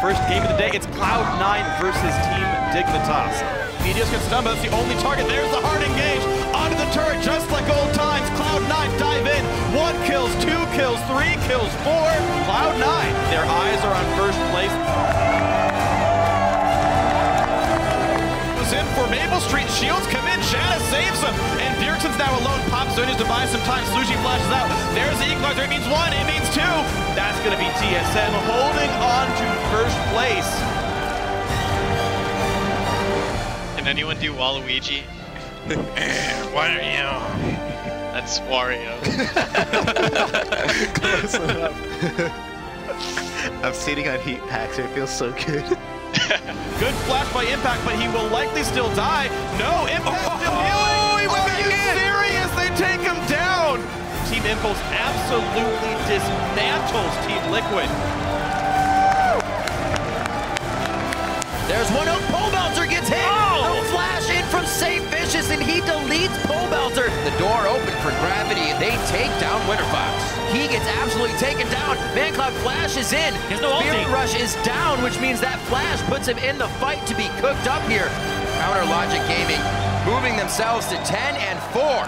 first game of the day. It's Cloud9 versus Team Dignitas. Medios gets done, but that's the only target. There's the hard engage onto the turret, just like old times. Cloud9 dive in. 1 kills, 2 kills, 3 kills, 4. Cloud9, their eyes are on first place. In for Maple Street, shields come in, Shanna saves him, and Bjergsen's now alone, pops Zonia's to buy some time, Slugy flashes out, there's the equalizer, it means 1, it means 2, that's gonna be TSM holding on to first place. Can anyone do Waluigi? Why are you? That's Wario. Close enough. I'm sitting on heat packs, it feels so good. Good flash by Impact, but he will likely still die. No, Impact still healing. Are you serious? They take him down. Team Impulse absolutely dismantles Team Liquid. There's one out. Pole Belter gets hit. Oh! A flash in from Safe Vicious, and he deletes Pole Belter. The door open for Gravity, and they take down Winterfox. He gets absolutely taken down. VanCloud flashes in. Spirit Rush is down, which means that flash puts him in the fight to be cooked up here. Counter Logic Gaming moving themselves to 10-4.